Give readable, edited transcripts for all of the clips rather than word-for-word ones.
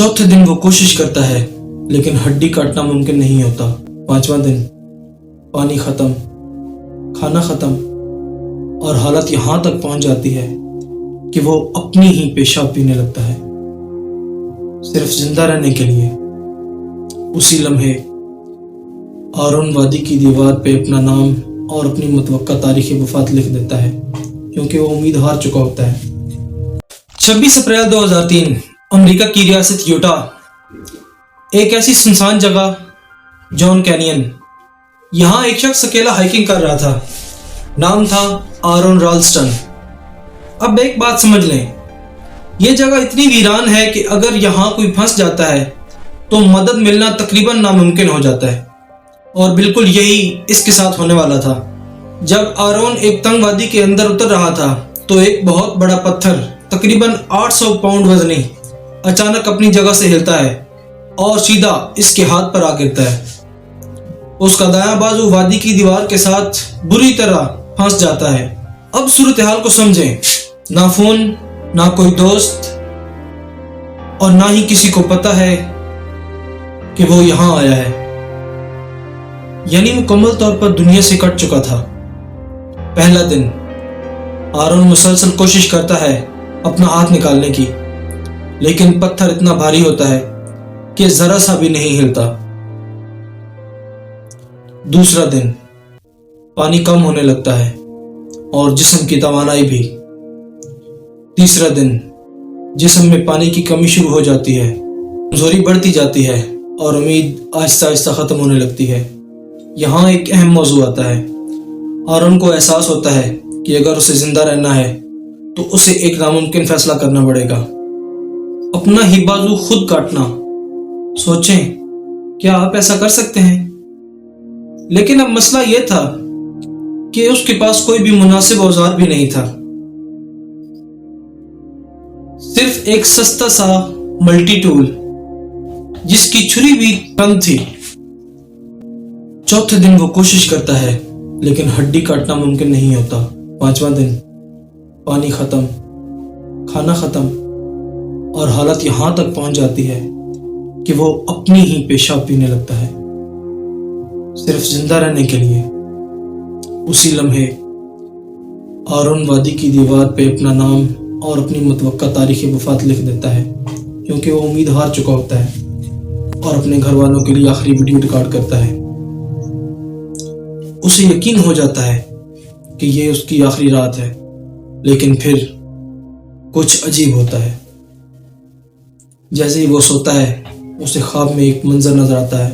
चौथे दिन वो कोशिश करता है लेकिन हड्डी काटना मुमकिन नहीं होता। पांचवां दिन पानी खत्म, खाना खत्म और हालत यहाँ तक पहुंच जाती है कि वो अपनी ही पेशाब पीने लगता है सिर्फ जिंदा रहने के लिए। उसी लम्हे आरोन वादी की दीवार पे अपना नाम और अपनी मुतवक्का तारीख़ वफ़ात लिख देता है क्योंकि वो उम्मीद हार चुका होता है। 26 अप्रैल 2003 अमेरिका की रियासत यूटा, एक ऐसी सुनसान जगह जॉन कैनियन। यहाँ एक शख्स अकेला हाइकिंग कर रहा था। नाम था आरोन राल्स्टन। अब एक बात समझ लें, यह जगह इतनी वीरान है कि अगर यहाँ कोई फंस जाता है तो मदद मिलना तकरीबन नामुमकिन हो जाता है। और बिल्कुल यही इसके साथ होने वाला था। जब आरोन एक तंग वादी के अंदर उतर रहा था तो एक बहुत बड़ा पत्थर तकरीबन 800 पाउंड वजनी अचानक अपनी जगह से हिलता है और सीधा इसके हाथ पर आ गिरता है। उसका दायां बाजू वादी की दीवार के साथ बुरी तरह फंस जाता है। अब सूरत हाल को समझें, ना फोन, ना कोई दोस्त और ना ही किसी को पता है कि वो यहां आया है। यानी मुकम्मल तौर पर दुनिया से कट चुका था। पहला दिन आरोन मुसलसल कोशिश करता है अपना हाथ निकालने की, लेकिन पत्थर इतना भारी होता है कि जरा सा भी नहीं हिलता। दूसरा दिन पानी कम होने लगता है और जिस्म की तवानाई भी। तीसरा दिन जिस्म में पानी की कमी शुरू हो जाती है, कमजोरी बढ़ती जाती है और उम्मीद आहिस्ता आहिस्ता खत्म होने लगती है। यहाँ एक अहम मौजू आता है। आरोन को एहसास होता है कि अगर उसे जिंदा रहना है तो उसे एक नामुमकिन फैसला करना पड़ेगा, अपना ही बाजू खुद काटना। सोचें, क्या आप ऐसा कर सकते हैं? लेकिन अब मसला यह था कि उसके पास कोई भी मुनासिब औजार भी नहीं था, सिर्फ एक सस्ता सा मल्टी टूल जिसकी छुरी भी बंद थी। चौथे दिन वो कोशिश करता है लेकिन हड्डी काटना मुमकिन नहीं होता। पांचवां दिन पानी खत्म, खाना खत्म और हालत यहां तक पहुंच जाती है कि वो अपनी ही पेशाब पीने लगता है सिर्फ जिंदा रहने के लिए। उसी लम्हे आरोन वादी की दीवार पे अपना नाम और अपनी मुतवक्का तारीख़ वफ़ात लिख देता है क्योंकि वो उम्मीद हार चुका होता है और अपने घर वालों के लिए आखिरी वीडियो रिकॉर्ड करता है। उसे यकीन हो जाता है कि ये उसकी आखिरी रात है, लेकिन फिर कुछ अजीब होता है। जैसे ही वो सोता है उसे ख्वाब में एक मंजर नजर आता है।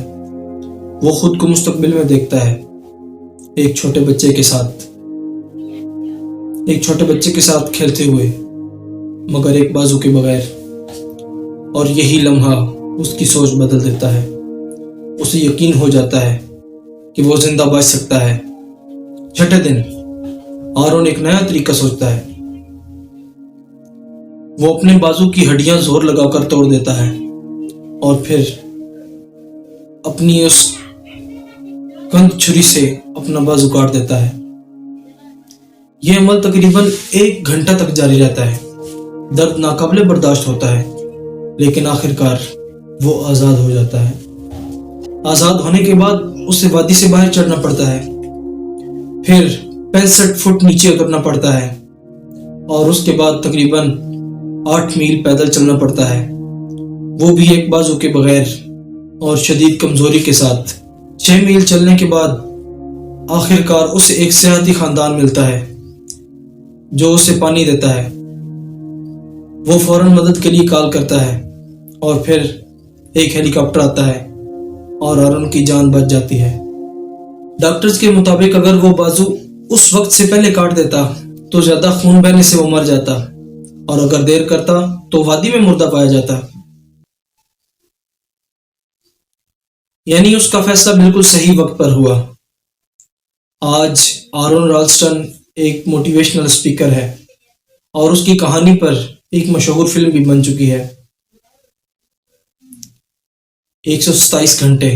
वो खुद को मुस्तकबिल में देखता है, एक छोटे बच्चे के साथ खेलते हुए, मगर एक बाजू के बगैर। और यही लम्हा उसकी सोच बदल देता है। उसे यकीन हो जाता है कि वो जिंदा बच सकता है। छठे दिन आरोन एक नया तरीका सोचता है। वो अपने बाजू की हड्डियां जोर लगाकर तोड़ देता है और फिर अपनी उस कंद छुरी से अपना बाजू काट देता है। यह अमल तकरीबन 1 घंटा तक जारी रहता है। दर्द नाकाबिले बर्दाश्त होता है, लेकिन आखिरकार वो आज़ाद हो जाता है। आज़ाद होने के बाद उसे वादी से बाहर चढ़ना पड़ता है, फिर 65 फुट नीचे उतरना पड़ता है और उसके बाद तकरीबन 8 मील पैदल चलना पड़ता है, वो भी एक बाजू के बगैर और शदीद कमजोरी के साथ। 6 मील चलने के बाद आखिरकार उसे एक सेहती खानदान मिलता है जो उसे पानी देता है। वो फौरन मदद के लिए कॉल करता है और फिर एक हेलीकॉप्टर आता है और आरोन की जान बच जाती है। डॉक्टर्स के मुताबिक अगर वो बाजू उस वक्त से पहले काट देता तो ज्यादा खून बहने से वो मर जाता, और अगर देर करता तो वादी में मुर्दा पाया जाता। यानी उसका फैसला बिल्कुल सही वक्त पर हुआ। आज आरोन राल्स्टन एक मोटिवेशनल स्पीकर है और उसकी कहानी पर एक मशहूर फिल्म भी बन चुकी है। 127 घंटे।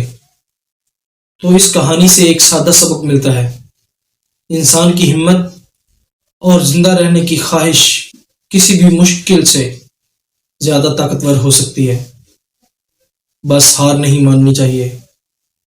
तो इस कहानी से एक सादा सबक मिलता है, इंसान की हिम्मत और जिंदा रहने की ख्वाहिश किसी भी मुश्किल से ज्यादा ताकतवर हो सकती है। बस हार नहीं माननी चाहिए।